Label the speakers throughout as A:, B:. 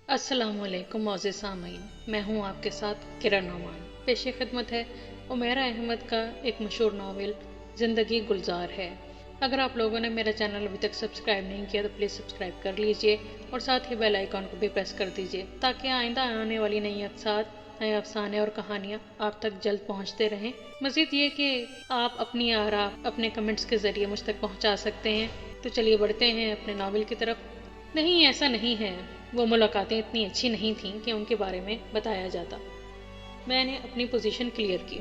A: अस्सलाम वालेकुम मोअज़्ज़िज़ सामीन, मैं हूँ आपके साथ किरण नोमान। पेश खिदमत है उमैरा अहमद का एक मशहूर नावल ज़िंदगी गुलजार है। अगर आप लोगों ने मेरा चैनल अभी तक सब्सक्राइब नहीं किया तो प्लीज़ सब्सक्राइब कर लीजिए और साथ ही बेल आइकॉन को भी प्रेस कर दीजिए ताकि आइंदा आने वाली नई अक़सात, नए अफसाने और कहानियाँ आप तक जल्द पहुँचते रहें। मज़ीद ये कि आप अपनी आरा अपने कमेंट्स के ज़रिए मुझ तक पहुँचा सकते हैं। तो चलिए बढ़ते हैं अपने नावल की तरफ। नहीं, ऐसा नहीं है, वो मुलाकातें इतनी अच्छी नहीं थीं कि उनके बारे में बताया जाता। मैंने अपनी पोजीशन क्लियर की।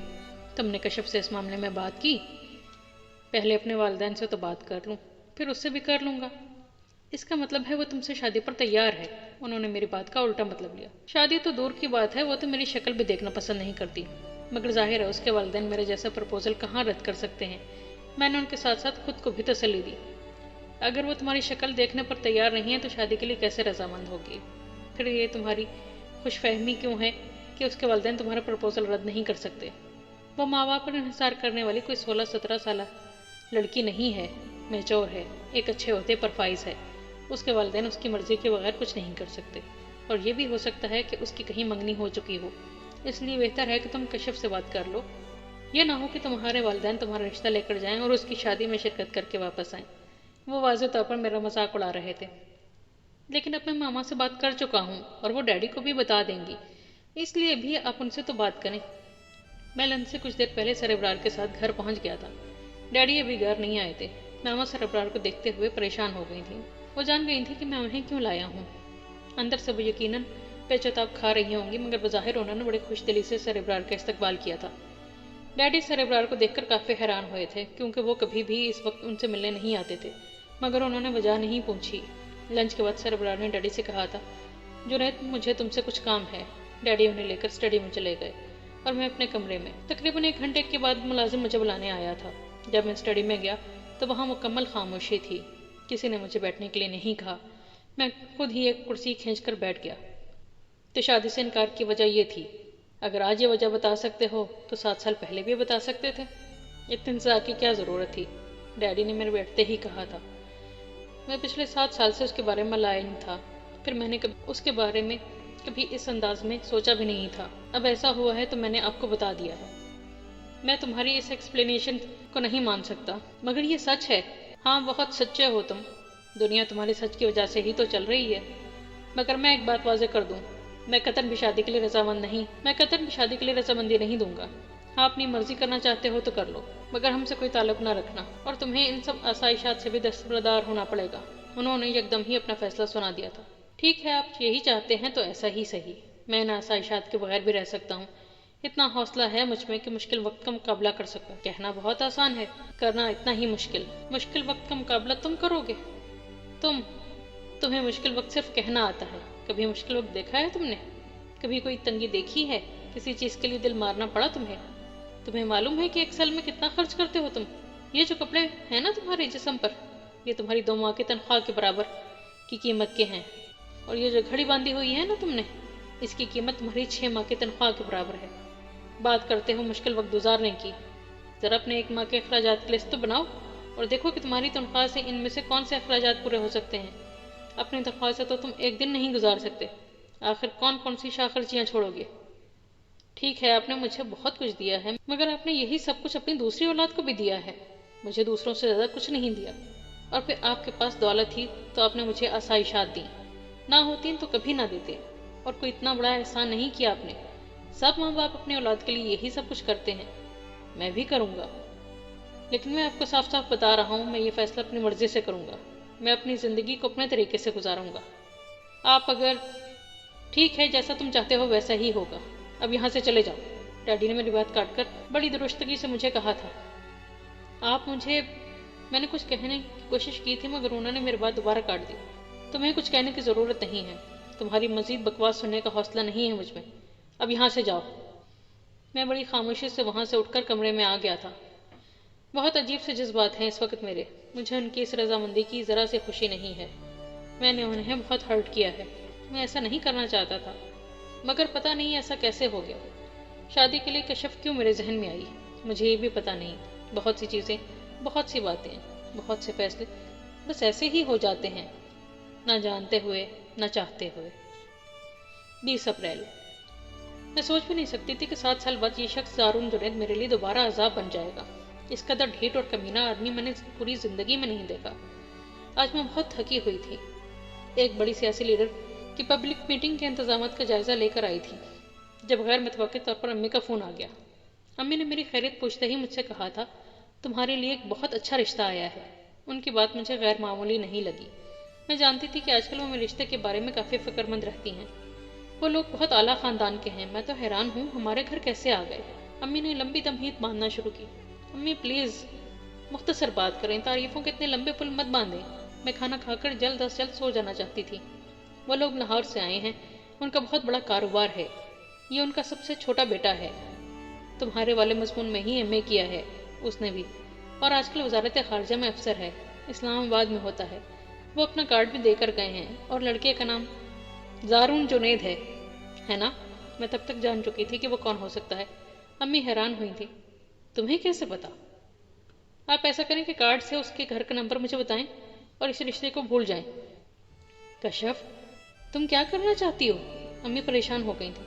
A: तुमने कश्यप से इस मामले में बात की? पहले अपने वालिदैन से तो बात कर लूँ, फिर उससे भी कर लूँगा। इसका मतलब है वो तुमसे शादी पर तैयार है। उन्होंने मेरी बात का उल्टा मतलब लिया। शादी तो दूर की बात है, वो तो मेरी शक्ल भी देखना पसंद नहीं करती। मगर जाहिर है उसके वालिदैन मेरे जैसा प्रपोजल कहाँ रद्द कर सकते हैं। मैंने उनके साथ साथ खुद को भी तसल्ली दी। अगर वो तुम्हारी शक्ल देखने पर तैयार नहीं है तो शादी के लिए कैसे रजामंद होगी? फिर ये तुम्हारी खुशफहमी क्यों है कि उसके वालिदैन तुम्हारा प्रपोजल रद्द नहीं कर सकते? वो माँ बाप पर इंहिसार करने वाली कोई 16-17 साल लड़की नहीं है, मैच्योर है, एक अच्छे ओहदे पर फाइज है। उसके वालिदैन उसकी मर्जी के बगैर कुछ नहीं कर सकते। और ये भी हो सकता है कि उसकी कहीं मंगनी हो चुकी हो। इसलिए बेहतर है कि तुम कश्यप से बात कर लो। ये ना हो कि तुम्हारे वालिदैन तुम्हारा रिश्ता लेकर जाएं और उसकी शादी में शिरकत करके वापस आएं। वो वाज़ेह तौर पर मेरा मजाक उड़ा रहे थे। लेकिन अब मैं मामा से बात कर चुका हूँ और वो डैडी को भी बता देंगी, इसलिए भी आप उनसे तो बात करें। मैं लंच से कुछ देर पहले सर इब्रार के साथ घर पहुँच गया था। डैडी अभी घर नहीं आए थे। मामा सर इब्रार को देखते हुए परेशान हो गई थी। वो जान गई थी कि मैं उन्हें क्यों लाया हूँ। अंदर से वो यकीनन पेचताब खा रही होंगी, मगर बज़ाहिर उन्होंने बड़ी खुश दिली से सर इब्रार का इस्तकबाल किया था। डैडी सर इब्रार को देखकर काफ़ी हैरान हुए थे, क्योंकि वो कभी भी इस वक्त उनसे मिलने नहीं आते थे, मगर उन्होंने वजह नहीं पूछी। लंच के बाद सर इब्रार ने डैडी से कहा था, जुनैद मुझे तुमसे कुछ काम है। डैडी उन्हें लेकर स्टडी में चले गए और मैं अपने कमरे में। तकरीबन 1 घंटे के बाद मुलाजिम मुझे बुलाने आया था। जब मैं स्टडी में गया तो वहाँ मुकम्मल खामोशी थी। किसी ने मुझे बैठने के लिए नहीं कहा। मैं खुद ही एक कुर्सी खींच कर बैठ गया। तो शादी से इनकार की वजह ये थी। अगर आज ये वजह बता सकते हो तो 7 साल पहले भी बता सकते थे। इतने इंतजार की क्या ज़रूरत थी? डैडी ने मेरे बैठते ही कहा था। मैं पिछले 7 साल से उसके बारे में लाइन था। फिर मैंने कभी उसके बारे में कभी इस अंदाज में सोचा भी नहीं था। अब ऐसा हुआ है तो मैंने आपको बता दिया है। मैं तुम्हारी इस एक्सप्लेनेशन को नहीं मान सकता, मगर ये सच है। हाँ, बहुत सच्चे हो तुम। दुनिया तुम्हारे सच की वजह से ही तो चल रही है। मगर मैं एक बात वाज़ेह कर दूं, मैं कतन भी शादी के लिए रजामंदी नहीं दूंगा। हाँ, अपनी मर्जी करना चाहते हो तो कर लो, मगर हमसे कोई ताल्लुक ना रखना, और तुम्हें इन सब आसाइशात से भी दस्तबरदार होना पड़ेगा। उन्होंने एकदम ही अपना फैसला सुना दिया था। ठीक है, आप यही चाहते हैं तो ऐसा ही सही। मैं इन आसाइशात के बगैर भी रह सकता हूँ। इतना हौसला है मुझ में कि मुश्किल वक्त का मुकाबला कर सकूं। कहना बहुत आसान है, करना इतना ही मुश्किल। मुश्किल वक्त का मुकाबला तुम करोगे? तुम्हें मुश्किल वक्त सिर्फ कहना आता है। कभी मुश्किल वक्त देखा है तुमने? कभी कोई तंगी देखी है? किसी चीज़ के लिए दिल मारना पड़ा तुम्हें? तुम्हें मालूम है कि एक साल में कितना खर्च करते हो तुम? ये जो कपड़े हैं ना तुम्हारे जिस्म पर, ये तुम्हारी 2 माह की तनख्वाह के बराबर की कीमत के हैं। और ये जो घड़ी बांधी हुई है ना तुमने, इसकी कीमत तुम्हारी 6 माह की तनख्वाह के बराबर है। बात करते हो मुश्किल वक्त गुजारने की, ज़रा अपने 1 माह के अखराजात की लिस्ट तो बनाओ और देखो कि तुम्हारी तनख्वाह से इनमें से कौन से अखराजात पूरे हो सकते हैं। अपनी तनख्वाह से तो तुम एक दिन नहीं गुजार सकते। आखिर कौन कौन सी शाखर्चियाँ छोड़ोगे? ठीक है, आपने मुझे बहुत कुछ दिया है, मगर आपने यही सब कुछ अपनी दूसरी औलाद को भी दिया है। मुझे दूसरों से ज़्यादा कुछ नहीं दिया। और फिर आपके पास दौलत थी तो आपने मुझे आसाइशात दी, ना होती तो कभी ना देते। और कोई इतना बड़ा एहसान नहीं किया आपने। सब माँ बाप अपने औलाद के लिए यही सब कुछ करते हैं। मैं भी करूँगा, लेकिन मैं आपको साफ साफ बता रहा हूँ, मैं ये फैसला अपनी मर्जी से करूँगा। मैं अपनी ज़िंदगी को अपने तरीके से गुजारूँगा। आप अगर ठीक है, जैसा तुम चाहते हो वैसा ही होगा। अब यहाँ से चले जाओ। डैडी ने मेरी बात काटकर बड़ी दुरुस्तगी से मुझे कहा था। आप मुझे मैंने कुछ कहने की कोशिश की थी, मगर उन्होंने मेरी बात दोबारा काट दी। तुम्हें कुछ कहने की ज़रूरत नहीं है। तुम्हारी मज़ीद बकवास सुनने का हौसला नहीं है मुझ में। अब यहाँ से जाओ। मैं बड़ी खामोशी से वहाँ से उठकर कमरे में आ गया था। बहुत अजीब से जज्बात हैं इस वक्त मेरे। मुझे उनकी इस रजामंदी की ज़रा से खुशी नहीं है। मैंने उन्हें बहुत हर्ट किया है। मैं ऐसा नहीं करना चाहता था, मगर पता नहीं ऐसा कैसे हो गया। शादी के लिए कश्यप क्यों मेरे जहन में आई, मुझे ये भी पता नहीं। बहुत सी चीज़ें, बहुत सी बातें, बहुत से फैसले बस ऐसे ही हो जाते हैं, ना जानते हुए, ना चाहते हुए। 20 अप्रैल। मैं सोच भी नहीं सकती थी कि 7 साल बाद ये शख्स दारुन जुनैद मेरे लिए दोबारा अजाब बन जाएगा। इस कदर ढीठ और कमीना आदमी मैंने पूरी जिंदगी में नहीं देखा। आज मैं बहुत थकी हुई थी। एक बड़ी सियासी लीडर की पब्लिक मीटिंग के इंतजामात का जायजा लेकर आई थी जब गैर मुतवक्किल तौर पर अम्मी का फ़ोन आ गया। अम्मी ने मेरी खैरियत पूछते ही मुझसे कहा था, तुम्हारे लिए एक बहुत अच्छा रिश्ता आया है। उनकी बात मुझे गैर मामूली नहीं लगी। मैं जानती थी कि आजकल वो मेरे रिश्ते के बारे में काफ़ी फिक्रमंद रहती हैं। वो लोग बहुत आला ख़ानदान के हैं। मैं तो हैरान हूँ हमारे घर कैसे आ गए। अम्मी ने लंबी तमहीद बांधना शुरू की। अम्मी प्लीज़ मुख्तसर बात करें, तारीफ़ों के इतने लंबे पुल मत बांधें। मैं खाना खाकर जल्द अज जल्द सो जाना चाहती थी। वो लोग लाहौर से आए हैं, उनका बहुत बड़ा कारोबार है। ये उनका सबसे छोटा बेटा है। तुम्हारे वाले मजमून में ही एमए किया है उसने भी, और आजकल वजारत खारजा में अफसर है, इस्लामाबाद में होता है। वो अपना कार्ड भी देकर गए हैं, और लड़के का नाम जारून जुनैद है ना? मैं तब तक जान चुकी थी कि वो कौन हो सकता है। अम्मी हैरान हुई थी। तुम्हें कैसे पता? आप ऐसा करें कि कार्ड से उसके घर का नंबर मुझे बताएं और इस रिश्ते को भूल जाएं। कशफ, तुम क्या करना चाहती हो? अम्मी परेशान हो गई थी।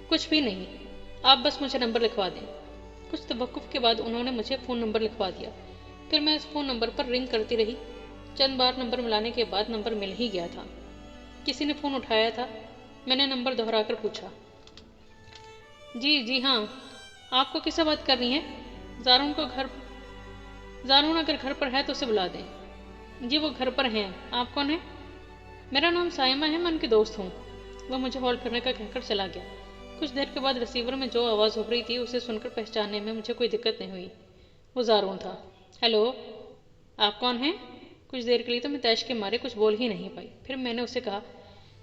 A: कुछ भी नहीं, आप बस मुझे नंबर लिखवा दें। कुछ तवक्कुफ के बाद उन्होंने मुझे फ़ोन नंबर लिखवा दिया। फिर मैं इस फ़ोन नंबर पर रिंग करती रही। चंद बार नंबर मिलाने के बाद नंबर मिल ही गया था। किसी ने फ़ोन उठाया था। मैंने नंबर दोहराकर पूछा। जी हाँ, आपको किससे बात करनी है? जारून अगर घर पर है तो उसे बुला दें। जी वो घर पर हैं। आप कौन हैं? मेरा नाम साइमा है, मैं उनकी दोस्त हूँ। वह मुझे होल्ड करने का कहकर चला गया। कुछ देर के बाद रिसीवर में जो आवाज़ उभरी थी उसे सुनकर पहचानने में मुझे कोई दिक्कत नहीं हुई। वो जारून था। हेलो, आप कौन हैं? कुछ देर के लिए तो मैं तैश के मारे कुछ बोल ही नहीं पाई। फिर मैंने उसे कहा,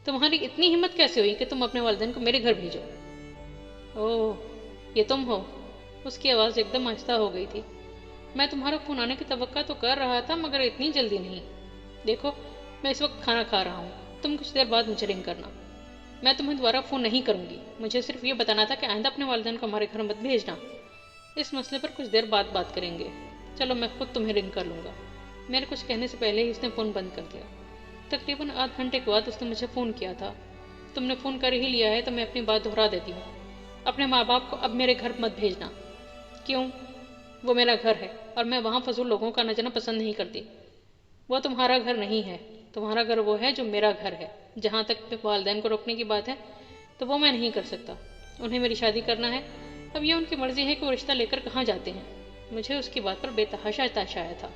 A: तुम्हारी इतनी हिम्मत कैसे हुई कि तुम अपने वालिदैन को मेरे घर भेजो? ओह, ये तुम हो? उसकी आवाज़ एकदम आहिस्ता हो गई थी। मैं तुम्हारा फ़ोन आने की तवक्का तो कर रहा था, मगर इतनी जल्दी नहीं। देखो, मैं इस वक्त खाना खा रहा हूँ। तुम कुछ देर बाद मुझे रिंग करना। मैं तुम्हें दोबारा फ़ोन नहीं करूँगी। मुझे सिर्फ ये बताना था कि आइंदा अपने वालिदैन को हमारे घर मत भेजना। इस मसले पर कुछ देर बाद बात करेंगे। चलो, मैं खुद तुम्हें रिंग कर लूँगा। मेरे कुछ कहने से पहले ही उसने फ़ोन बंद कर दिया। तकरीबन आध घंटे के बाद उसने मुझे फ़ोन किया था। तुमने फ़ोन कर ही लिया है तो मैं अपनी बात दोहरा देती हूँ। अपने माँ बाप को अब मेरे घर मत भेजना। क्यों? वो मेरा घर है और मैं वहाँ फजूल लोगों का आना जाना पसंद नहीं करती। वो तुम्हारा घर नहीं है। तुम्हारा घर वो है जो मेरा घर है। जहाँ तक वालिदैन को रोकने की बात है तो वो मैं नहीं कर सकता। उन्हें मेरी शादी करना है। अब ये उनकी मर्जी है कि वो रिश्ता लेकर कहाँ जाते हैं। मुझे उसकी बात पर बेतहाशा ताशा आया था।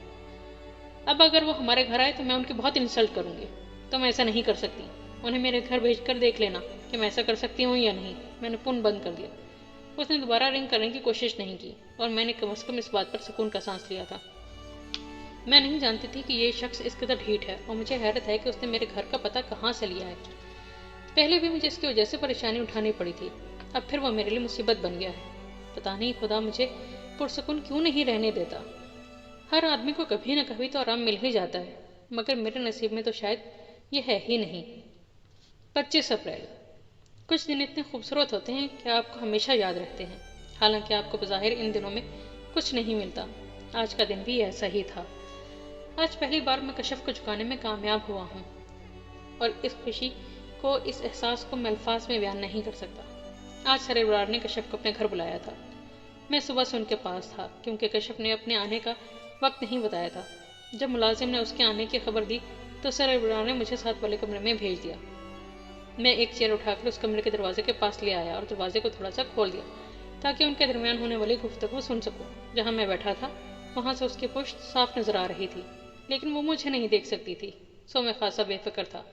A: अब अगर वो हमारे घर आए तो मैं उनकी बहुत इंसल्ट करूँगी। तुम ऐसा नहीं कर सकती। उन्हें मेरे घर भेज कर देख लेना कि मैं ऐसा कर सकती हूँ या नहीं। मैंने फ़ोन बंद कर दिया। उसने दोबारा रिंग करने की कोशिश नहीं की और मैंने कम से कम इस बात पर सुकून का सांस लिया था। मैं नहीं जानती थी कि ये शख्स इस कदर ढीठ है, और मुझे हैरत है कि उसने मेरे घर का पता कहाँ से लिया है। पहले भी मुझे इसकी वजह से परेशानी उठानी पड़ी थी, अब फिर वो मेरे लिए मुसीबत बन गया है। पता नहीं खुदा मुझे पुरसुकून क्यों नहीं रहने देता। हर आदमी को कभी न कभी तो आराम मिल ही जाता है, मगर मेरे नसीब में तो शायद ये है ही नहीं। 25 अप्रैल। कुछ दिन इतने खूबसूरत होते हैं कि आपको हमेशा याद रखते हैं, हालांकि आपको बज़ाहिर इन दिनों में कुछ नहीं मिलता। आज का दिन भी ऐसा ही था। आज पहली बार मैं कशफ को झुकाने में कामयाब हुआ हूँ, और इस खुशी को, इस एहसास को मैं अल्फाज में बयान नहीं कर सकता। आज सर इब्रार ने कशफ को अपने घर बुलाया था। मैं सुबह से उनके पास था, क्योंकि कशफ ने अपने आने का वक्त नहीं बताया था। जब मुलाजिम ने उसके आने की खबर दी तो सर इब्रार ने मुझे साथ वाले कमरे में भेज दिया। मैं एक चेयर उठाकर उस कमरे के दरवाजे के पास ले आया और दरवाजे को थोड़ा सा खोल दिया ताकि उनके दरमियान होने वाली गुफ्तगू सुन सकूं। जहां मैं बैठा था वहां से उसकी पुश्त साफ नजर आ रही थी, लेकिन वो मुझे नहीं देख सकती थी, सो मैं खासा बेफिक्र था।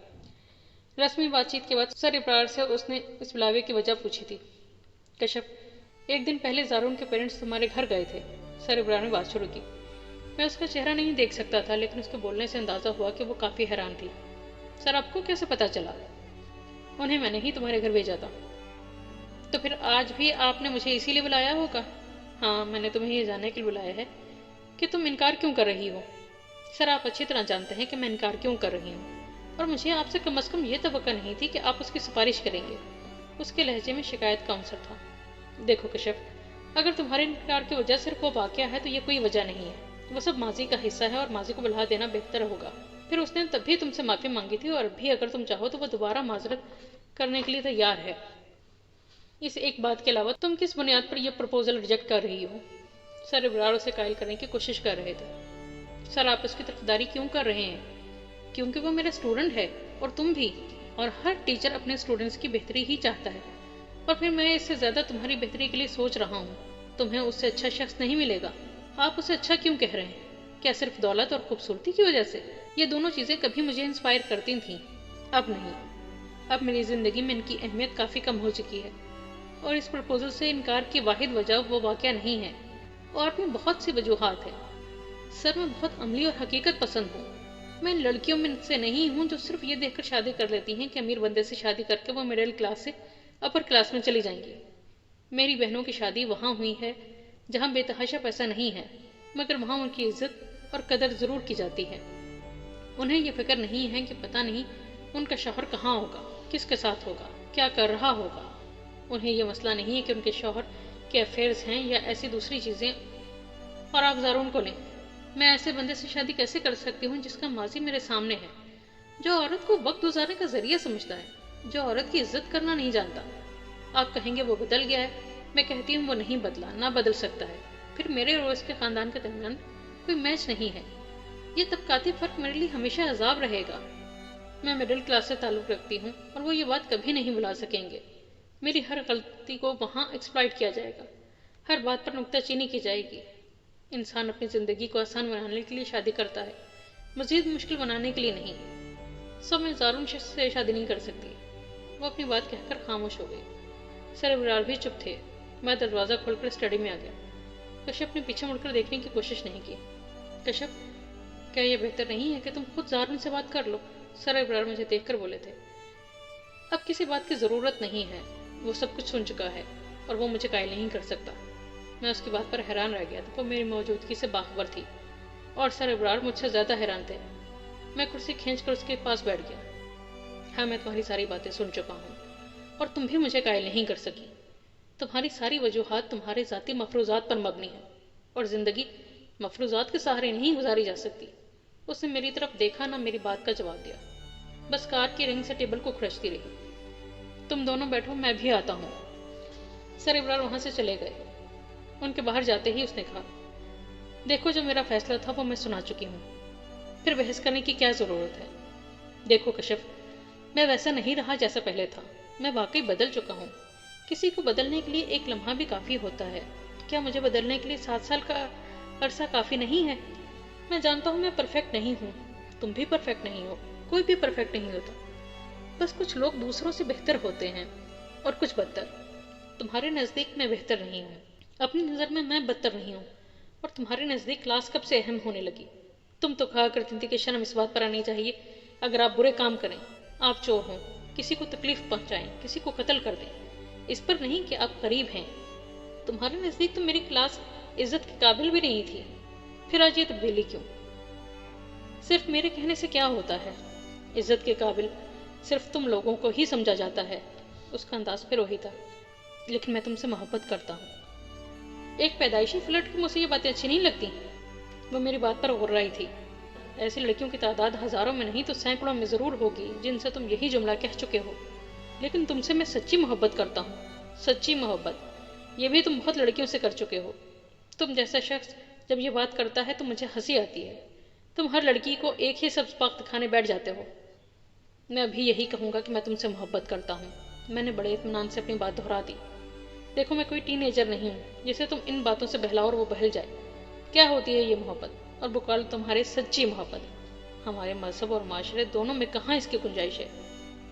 A: रस्मी बातचीत के बाद सर इब्रार से उसने इस बुलावे की वजह पूछी थी। कशफ, एक दिन पहले जारून के पेरेंट्स तुम्हारे घर गए थे। सर इब्रार ने बात शुरू की। मैं उसका चेहरा नहीं देख सकता था, लेकिन उसके बोलने से अंदाजा हुआ कि वो काफ़ी हैरान थी। सर, आपको कैसे पता चला? उन्हें मैंने ही तुम्हारे घर भेजा था। तो फिर आज भी आपने मुझे इसीलिए बुलाया होगा? हाँ, मैंने तुम्हें ये जानने के लिए बुलाया है कि तुम इनकार क्यों कर रही हो। सर, आप अच्छी तरह जानते हैं कि मैं इनकार क्यों कर रही हूँ, और मुझे आपसे कम से कम ये तवक्का नहीं थी कि आप उसकी सिफारिश करेंगे। उसके लहजे में शिकायत का अंसर था। देखो कशफ, अगर तुम्हारे इनकार की वजह सिर्फ वो वाक़या है तो ये कोई वजह नहीं है। वो सब माजी का हिस्सा है और माजी को भुला देना बेहतर होगा। फिर उसने तभी तुमसे माफ़ी मांगी थी, और अभी अगर तुम चाहो तो वो दोबारा माजरत کرنے کے لیے تیار ہے۔ اس ایک بات کے علاوہ تم کس بنیاد پر یہ پرپوزل ریجیکٹ کر رہی ہو؟ سر ابرار اسے قائل کرنے کی کوشش کر رہے تھے۔ سر آپ اس کی طرفداری کیوں کر رہے ہیں؟ کیونکہ وہ میرا اسٹوڈنٹ ہے، اور تم بھی، اور ہر ٹیچر اپنے اسٹوڈنٹس کی بہتری ہی چاہتا ہے، اور پھر میں اس سے زیادہ تمہاری بہتری کے لیے سوچ رہا ہوں۔ تمہیں اس سے اچھا شخص نہیں ملے گا۔ آپ اسے اچھا کیوں کہہ رہے ہیں؟ کیا صرف دولت اور خوبصورتی کی وجہ سے؟ یہ دونوں چیزیں کبھی مجھے انسپائر کرتی تھیں، اب نہیں۔ اب میری زندگی میں ان کی اہمیت کافی کم ہو چکی ہے، اور اس پرپوزل سے انکار کی واحد وجہ وہ واقعہ نہیں ہے، اور بھی بہت سی وجوہات ہیں۔ سر میں بہت عملی اور حقیقت پسند ہوں۔ میں ان لڑکیوں میں سے نہیں ہوں جو صرف یہ دیکھ کر شادی کر لیتی ہیں کہ امیر بندے سے شادی کر کے وہ مڈل کلاس سے اپر کلاس میں چلی جائیں گی۔ میری بہنوں کی شادی وہاں ہوئی ہے جہاں بے تحاشا پیسہ نہیں ہے، مگر وہاں ان کی عزت اور قدر ضرور کی جاتی ہے۔ انہیں یہ فکر نہیں ہے کہ پتہ نہیں ان کا شوہر کہاں ہوگا، کس کے ساتھ ہوگا، کیا کر رہا ہوگا۔ انہیں یہ مسئلہ نہیں ہے کہ ان کے شوہر کے افیئرز ہیں یا ایسی دوسری چیزیں، اور آپ ذرا ان کو لیں۔ میں ایسے بندے سے شادی کیسے کر سکتی ہوں جس کا ماضی میرے سامنے ہے، جو عورت کو وقت گزارنے کا ذریعہ سمجھتا ہے، جو عورت کی عزت کرنا نہیں جانتا۔ آپ کہیں گے وہ بدل گیا ہے، میں کہتی ہوں وہ نہیں بدلا، نہ بدل سکتا ہے۔ پھر میرے اور اس کے خاندان کے درمیان کوئی میچ نہیں ہے۔ یہ طبقاتی فرق میرے لیے ہمیشہ عذاب رہے گا۔ میں مڈل کلاس سے تعلق رکھتی ہوں، اور وہ یہ بات کبھی نہیں بھلا سکیں گے۔ میری ہر غلطی کو وہاں ایکسپلائٹ کیا جائے گا، ہر بات پر نکتہ چینی کی جائے گی۔ انسان اپنی زندگی کو آسان بنانے کے لیے شادی کرتا ہے، مزید مشکل بنانے کے لیے نہیں۔ سو میں ظالم شخص سے شادی نہیں کر سکتی۔ وہ اپنی بات کہہ کر خاموش ہو گئی۔ سر ابرار بھی چپ تھے۔ میں دروازہ کھول کر اسٹڈی میں آ گیا۔ کشف نے پیچھے مڑ کر دیکھنے کی کوشش نہیں کی۔ کشف، کیا یہ بہتر نہیں ہے کہ تم خود زارن سے بات کر لو؟ سر ابرار مجھے دیکھ کر بولے تھے۔ اب کسی بات کی ضرورت نہیں ہے، وہ سب کچھ سن چکا ہے، اور وہ مجھے قائل نہیں کر سکتا۔ میں اس کی بات پر حیران رہ گیا تھا، وہ میری موجودگی سے باخبر تھی، اور سر ابرار مجھ سے زیادہ حیران تھے۔ میں کرسی کھینچ کر اس کے پاس بیٹھ گیا۔ ہاں، میں تمہاری ساری باتیں سن چکا ہوں، اور تم بھی مجھے قائل نہیں کر سکی۔ تمہاری ساری وجوہات تمہارے ذاتی مفروضات پر مبنی ہیں، اور زندگی مفروضات کے سہارے نہیں گزاری جا سکتی۔ اس نے میری طرف دیکھا، نہ میری بات کا جواب دیا، بس کار کی رنگ سے ٹیبل کو کھرچتی رہی۔ تم دونوں بیٹھو، میں بھی آتا ہوں۔ سر ابرار وہاں سے چلے گئے۔ ان کے باہر جاتے ہی اس نے کہا، دیکھو جو میرا فیصلہ تھا وہ میں سنا چکی ہوں، پھر بحث کرنے کی کیا ضرورت ہے؟ دیکھو کشف، میں ویسا نہیں رہا جیسا پہلے تھا، میں واقعی بدل چکا ہوں۔ کسی کو بدلنے کے لیے ایک لمحہ بھی کافی ہوتا ہے، کیا مجھے بدلنے کے لیے 7 سال کا عرصہ کافی نہیں ہے؟ میں جانتا ہوں میں پرفیکٹ نہیں ہوں، تم بھی پرفیکٹ نہیں ہو، کوئی بھی پرفیکٹ نہیں ہوتا، بس کچھ لوگ دوسروں سے بہتر ہوتے ہیں، اور کچھ بدتر۔ تمہارے نزدیک میں بہتر نہیں ہوں، اپنی نظر میں بدتر نہیں ہوں، اور تمہارے نزدیک کلاس کب سے اہم ہونے لگی؟ تم تو کہا کرتی تھی کہ شرم اس بات پر آنی چاہیے اگر آپ برے کام کریں، آپ چور ہوں، کسی کو تکلیف پہنچائیں، کسی کو قتل کر دیں، اس پر نہیں کہ آپ قریب ہیں۔ تمہارے نزدیک تو میری کلاس عزت کے قابل بھی نہیں تھی، پھر آج یہ تبدیلی کیوں؟ صرف میرے کہنے سے کیا ہوتا ہے؟ عزت کے قابل صرف تم لوگوں کو ہی سمجھا جاتا ہے۔ اس کا انداز پھر وہی تھا، لیکن میں تم سے محبت کرتا ہوں۔ ایک پیدائشی فلرٹ کو مجھے یہ باتیں اچھی نہیں لگتی۔ وہ میری بات پر غر رہی تھی۔ ایسی لڑکیوں کی تعداد ہزاروں میں نہیں تو سینکڑوں میں ضرور ہوگی جن سے تم یہی جملہ کہہ چکے ہو، لیکن تم سے میں سچی محبت کرتا ہوں، سچی محبت۔ یہ بھی تم بہت لڑکیوں سے کر چکے ہو۔ تم جیسا شخص جب یہ بات کرتا ہے تو مجھے ہنسی آتی ہے۔ تم ہر لڑکی کو ایک ہی سبز پاک دکھانے بیٹھ جاتے ہو۔ میں ابھی یہی کہوں گا کہ میں تم سے محبت کرتا ہوں۔ میں نے بڑے اطمینان سے اپنی بات دہرا دی۔ دیکھو میں کوئی ٹین ایجر نہیں ہوں جسے تم ان باتوں سے بہلاؤ اور وہ بہل جائے۔ کیا ہوتی ہے یہ محبت، اور بقول تمہارے سچی محبت؟ ہمارے مذہب اور معاشرے دونوں میں کہاں اس کی گنجائش ہے؟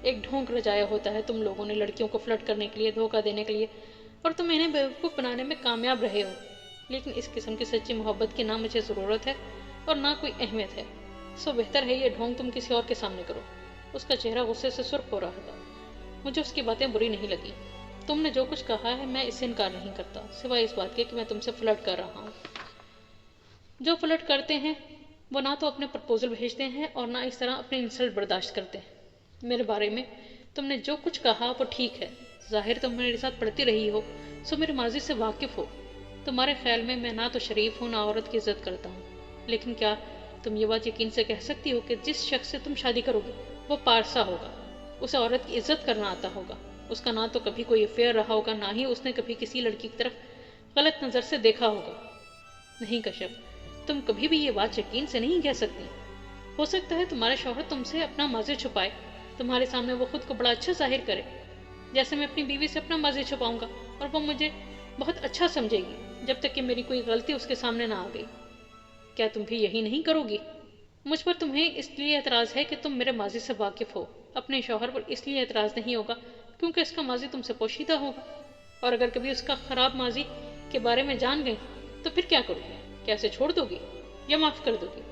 A: ایک ڈھونگ رچایا ہوتا ہے تم لوگوں نے لڑکیوں کو فلرٹ کرنے کے لیے، دھوکہ دینے کے لیے، اور تم انہیں بیوقوف بنانے میں کامیاب رہے ہو۔ لیکن اس قسم کی سچی محبت کی نہ مجھے ضرورت ہے اور نہ کوئی اہمیت ہے۔ سو بہتر ہے یہ ڈھونگ تم کسی اور کے سامنے کرو۔ اس کا چہرہ غصے سے سرخ ہو رہا تھا۔ مجھے اس کی باتیں بری نہیں لگی۔ تم نے جو کچھ کہا ہے میں اس سے انکار نہیں کرتا، سوائے اس بات کے کہ میں تم سے فلرٹ کر رہا ہوں۔ جو فلرٹ کرتے ہیں وہ نہ تو اپنے پرپوزل بھیجتے ہیں اور نہ اس طرح اپنی انسلٹ برداشت کرتے ہیں۔ میرے بارے میں تم نے جو کچھ کہا وہ ٹھیک ہے، ظاہر تم میرے ساتھ پڑھتی رہی ہو، سو میرے ماضی سے واقف ہو۔ تمہارے خیال میں نہ تو شریف ہوں نہ عورت کی عزت کرتا ہوں، لیکن کیا تم یہ بات یقین سے کہہ سکتی ہو کہ جس شخص سے تم شادی کرو گے وہ پارسا ہوگا؟ उसे औरत की इज्जत करना आता होगा। उसका ना तो कभी कोई अफेयर रहा होगा, ना ही उसने कभी किसी लड़की की तरफ गलत नज़र से देखा होगा। नहीं कश्यप, तुम कभी भी ये बात यकीन से नहीं कह सकती। हो सकता है तुम्हारा शौहर तुमसे अपना माज़ी छुपाए, तुम्हारे सामने वो खुद को बड़ा अच्छा जाहिर करे, जैसे मैं अपनी बीवी से अपना माज़ी छुपाऊंगा, और वो मुझे बहुत अच्छा समझेगी जब तक कि मेरी कोई गलती उसके सामने ना आ गई। क्या तुम भी यही नहीं करोगी? मुझ पर तुम्हें इसलिए एतराज़ है कि तुम मेरे माजी से वाकिफ़ हो। अपने शौहर पर इसलिए एतराज़ नहीं होगा क्योंकि उसका माजी तुमसे पोशीदा होगा, और अगर कभी उसका ख़राब माजी के बारे में जान गई तो फिर क्या करोगी? क्या उसे छोड़ दोगी या माफ़ कर दोगी?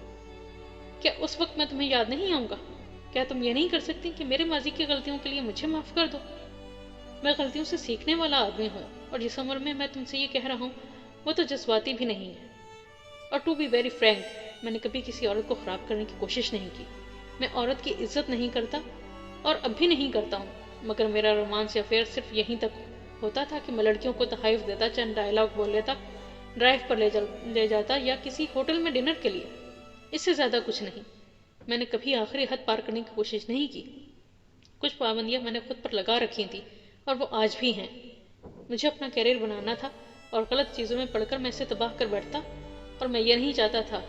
A: क्या उस वक्त मैं तुम्हें याद नहीं आऊँगा? क्या तुम ये नहीं कर सकती कि मेरे माजी की गलतियों के लिए मुझे माफ़ कर दो? मैं गलतियों से सीखने वाला आदमी हूँ, और जिस उम्र में मैं तुमसे ये कह रहा हूँ वो तो जज्बाती भी नहीं है। और टू बी वेरी फ्रैंक, मैंने कभी किसी औरत को ख़राब करने की कोशिश नहीं की। मैं औरत की इज्जत नहीं करता और अब भी नहीं करता हूँ, मगर मेरा रोमांस या अफेयर सिर्फ यहीं तक होता था कि मैं लड़कियों को तहाइफ देता, चंद डायलॉग बोल लेता, ड्राइव पर ले जाता या किसी होटल में डिनर के लिए। इससे ज़्यादा कुछ नहीं। मैंने कभी आखिरी हद पार करने की कोशिश नहीं की। कुछ पाबंदियाँ मैंने खुद पर लगा रखी थी और वो आज भी हैं। मुझे अपना कैरियर बनाना था और गलत चीज़ों में पढ़कर मैं इसे तबाह कर बैठता, और मैं ये नहीं चाहता था।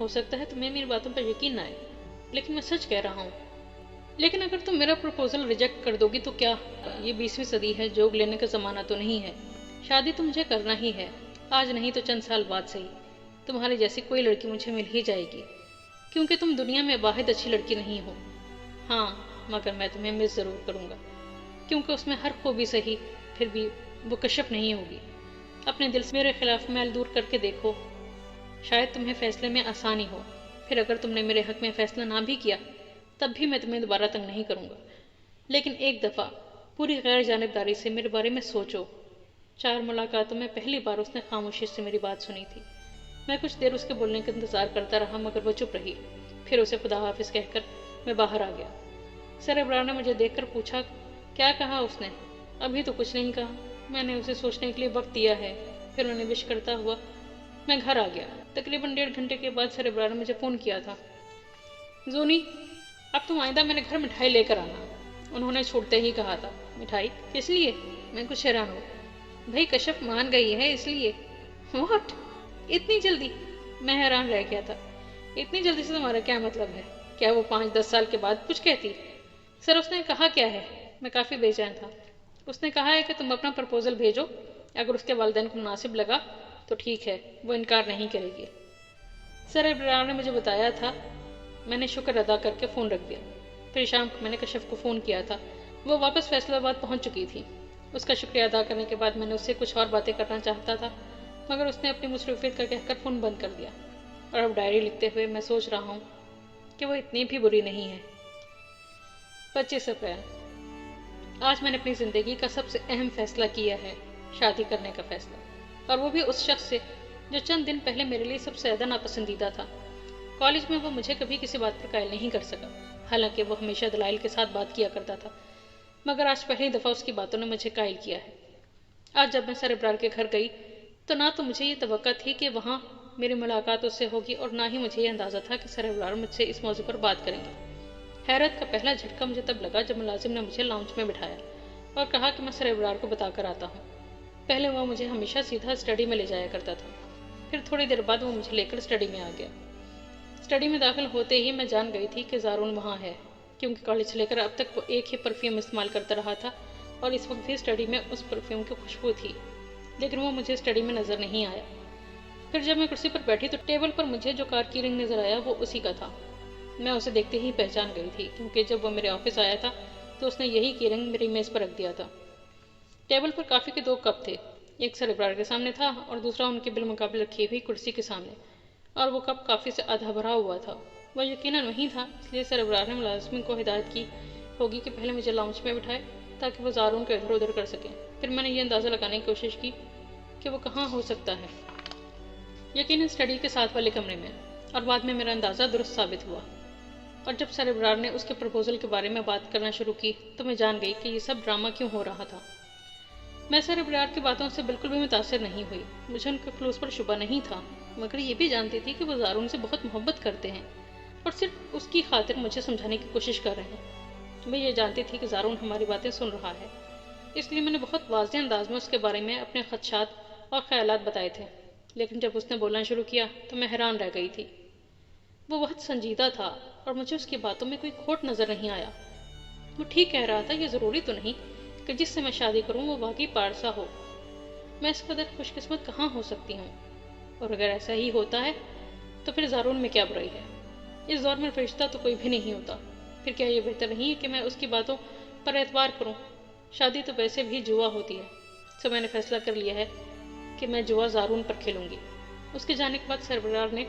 A: हो सकता है तुम्हें मेरी बातों पर यकीन ना आए, लेकिन मैं सच कह रहा हूँ। लेकिन अगर तुम मेरा प्रपोजल रिजेक्ट कर दोगी तो क्या? ये 20वीं सदी है, जोग लेने का ज़माना तो नहीं है। शादी तो मुझे करना ही है, आज नहीं तो चंद साल बाद सही। तुम्हारी जैसी कोई लड़की मुझे मिल ही जाएगी, क्योंकि तुम दुनिया में वाहिद अच्छी लड़की नहीं हो। हाँ, मगर मैं तुम्हें मिस ज़रूर करूँगा, क्योंकि उसमें हर खूबी सही, फिर भी वो कश्यप नहीं होगी। अपने दिल से मेरे खिलाफ मैल दूर करके देखो, शायद तुम्हें फैसले में आसानी हो। फिर अगर तुमने मेरे हक में फैसला ना भी किया तब भी मैं तुम्हें दोबारा तंग नहीं करूँगा। लेकिन एक दफ़ा पूरी गैर जानिबदारी से मेरे बारे में सोचो। 4 मुलाकातों में पहली बार उसने खामोशी से मेरी बात सुनी थी। मैं कुछ देर उसके बोलने का इंतज़ार करता रहा, मगर वो चुप रही। फिर उसे खुदा हाफिज़ कहकर मैं बाहर आ गया। सर इब्रार ने मुझे देखकर पूछा, क्या कहा उसने? अभी तो कुछ नहीं कहा, मैंने उसे सोचने के लिए वक्त दिया है। फिर मैंने विश करता हुआ मैं घर आ गया। तकरीबन 1.5 घंटे के बाद सर इब्रार ने मुझे फ़ोन किया था। जूनी, अब तुम आइंदा मेरे घर मिठाई लेकर आना, उन्होंने छूटते ही कहा था। मिठाई? किस लिए? मैं कुछ हैरान हूँ। भाई कश्यप मान गई है इसलिए। व्हाट? इतनी जल्दी? मैं हैरान रह गया था। इतनी जल्दी से तुम्हारा क्या मतलब है? क्या वो 5-10 साल के बाद कुछ कहती? सर उसने कहा क्या है? मैं काफ़ी बेचैन था। उसने कहा है कि तुम अपना प्रपोजल भेजो, अगर उसके वालिदैन को मुनासिब लगा तो ठीक है, वो इनकार नहीं करेगी। सर इब्रार ने मुझे बताया था। मैंने शुक्र अदा करके फ़ोन रख दिया। फिर शाम को मैंने कश्यप को फ़ोन किया था। वो वापस फैसलाबाद पहुंच चुकी थी। उसका शुक्रिया अदा करने के बाद मैंने उससे कुछ और बातें करना चाहता था, मगर उसने अपनी मुसरूफियत का कहकर फ़ोन बंद कर दिया। और अब डायरी लिखते हुए मैं सोच रहा हूँ कि वो इतनी भी बुरी नहीं है। 25 अप्रैल। आज मैंने अपनी ज़िंदगी का सबसे अहम फ़ैसला किया है, शादी करने का फ़ैसला, और वो भी उस शख्स से जो चंद दिन पहले मेरे लिए सबसे ज़्यादा नापसंदीदा था। कॉलेज में वो मुझे कभी किसी बात पर कायल नहीं कर सका, हालांकि वो हमेशा दलाइल के साथ बात किया करता था, मगर आज पहली दफ़ा उसकी बातों ने मुझे कायल किया है। आज जब मैं सर इब्रार के घर गई तो ना तो मुझे ये तवक्का थी कि वहाँ मेरी मुलाकात उससे होगी, और ना ही मुझे ये अंदाज़ा था कि सर इब्रार मुझसे इस मौजू पर बात करेंगे। हैरत का पहला झटका मुझे तब लगा जब मुलाजिम ने मुझे लाउंज में बिठाया और कहा कि मैं सर इब्रार को बता कर आता हूँ। पहले वो मुझे हमेशा सीधा स्टडी में ले जाया करता था, फिर थोड़ी देर बाद वो मुझे लेकर स्टडी में आ गया। स्टडी में दाखिल होते ही मैं जान गई थी कि ज़ारून वहाँ है, क्योंकि कॉलेज से लेकर अब तक वो एक ही परफ्यूम इस्तेमाल करता रहा था, और इस वक्त भी स्टडी में उस परफ्यूम की खुशबू थी, लेकिन वो मुझे स्टडी में नज़र नहीं आया। फिर जब मैं कुर्सी पर बैठी तो टेबल पर मुझे जो कार की रिंग नज़र आया वो उसी का था। मैं उसे देखते ही पहचान गई थी, क्योंकि जब वो मेरे ऑफिस आया था तो उसने यही की रिंग मेरी मेज़ पर रख दिया था। टेबल पर कॉफ़ी के 2 कप थे, एक सर इब्रार के सामने था और दूसरा उनके बिलमुकाबिल रखी हुई कुर्सी के सामने, और वो कप काफ़ी से आधा भरा हुआ था। वह यकीनन वहीं था, इसलिए सर इब्रार ने मुलाजिम को हिदायत की होगी कि पहले मुझे लाउंज में बिठाए ताकि वो ज़ारून को इधर उधर कर सकें। फिर मैंने ये अंदाज़ा लगाने की कोशिश की कि वो कहाँ हो सकता है। यकीनन स्टडी के साथ वाले कमरे में, और बाद में मेरा अंदाज़ा दुरुस्त साबित हुआ। और जब सर इब्रार ने उसके प्रपोजल के बारे में बात करना शुरू की तो मैं जान गई कि ये सब ड्रामा क्यों हो रहा था। मैं सर इब्रार की बातों से बिल्कुल भी मुतासिर नहीं हुई। मुझे उनके खलूस पर शुबा नहीं था, मगर ये भी जानती थी कि वो ज़ारून से बहुत मोहब्बत करते हैं और सिर्फ उसकी खातिर मुझे समझाने की कोशिश कर रहे हैं। میں یہ جانتی تھی کہ زارون ہماری باتیں سن رہا ہے، اس لیے میں نے بہت واضح انداز میں اس کے بارے میں اپنے خدشات اور خیالات بتائے تھے، لیکن جب اس نے بولنا شروع کیا تو میں حیران رہ گئی تھی۔ وہ بہت سنجیدہ تھا اور مجھے اس کی باتوں میں کوئی کھوٹ نظر نہیں آیا۔ وہ ٹھیک کہہ رہا تھا، یہ ضروری تو نہیں کہ جس سے میں شادی کروں وہ واقعی پارسا ہو۔ میں اس قدر خوش قسمت کہاں ہو سکتی ہوں؟ اور اگر ایسا ہی ہوتا ہے تو پھر زارون میں کیا برائی ہے؟ اس دور میں فرشتہ تو کوئی بھی نہیں ہوتا، پھر کیا یہ بہتر نہیں ہے کہ میں اس کی باتوں پر اعتبار کروں؟ شادی تو ویسے بھی جوا ہوتی ہے، سو میں نے فیصلہ کر لیا ہے کہ میں جوا زارون پر کھیلوں گی۔ اس کے جانے کے بعد سربراہ نے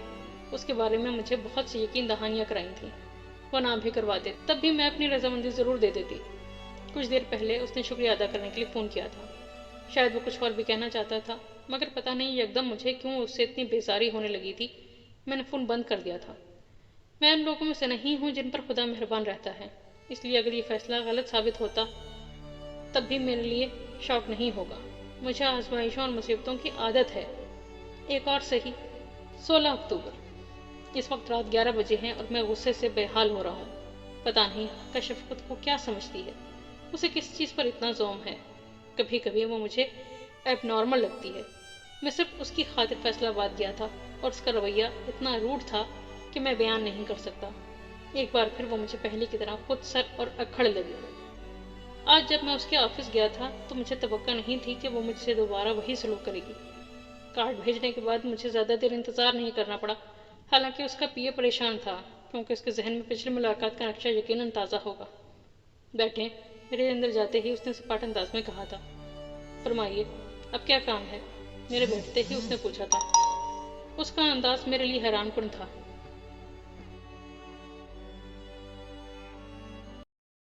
A: اس کے بارے میں مجھے بہت سی یقین دہانیاں کرائی تھیں۔ وہ نام بھی کرواتے تب بھی میں اپنی رضامندی ضرور دے دیتی۔ کچھ دیر پہلے اس نے شکریہ ادا کرنے کے لیے فون کیا تھا، شاید وہ کچھ اور بھی کہنا چاہتا تھا، مگر پتہ نہیں یکدم مجھے کیوں اس سے اتنی بیزاری ہونے لگی تھی۔ میں نے فون بند کر دیا تھا۔ میں ان لوگوں میں سے نہیں ہوں جن پر خدا مہربان رہتا ہے، اس لیے اگر یہ فیصلہ غلط ثابت ہوتا تب بھی میرے لیے شوق نہیں ہوگا۔ مجھے آزمائشوں اور مصیبتوں کی عادت ہے۔ ایک اور صحیح 16 اکتوبر۔ اس وقت رات 11 بجے ہیں اور میں غصے سے بے حال ہو رہا ہوں۔ پتہ نہیں کا شفقت کو کیا سمجھتی ہے، اسے کس چیز پر اتنا زوم ہے۔ کبھی کبھی وہ مجھے ایب نارمل لگتی ہے۔ میں صرف اس کی خاطر فیصلہ باد گیا تھا اور اس کا رویہ اتنا روڈ تھا کہ میں بیان نہیں کر سکتا۔ ایک بار پھر وہ مجھے پہلے کی طرح خود سر اور اکھڑ لگی۔ آج جب میں اس کے آفس گیا تھا تو مجھے توقع نہیں تھی کہ وہ مجھ سے دوبارہ وہی سلوک کرے گی۔ کارڈ بھیجنے کے بعد مجھے زیادہ دیر انتظار نہیں کرنا پڑا، حالانکہ اس کا پی اے پریشان تھا کیونکہ اس کے ذہن میں پچھلی ملاقات کا نقشہ یقیناً تازہ ہوگا۔ بیٹھیں، میرے اندر جاتے ہی اس نے سپاٹ انداز میں کہا تھا۔ فرمائیے، اب کیا کام ہے؟ میرے بیٹھتے ہی اس نے پوچھا تھا۔ اس کا انداز میرے لیے حیران کن تھا۔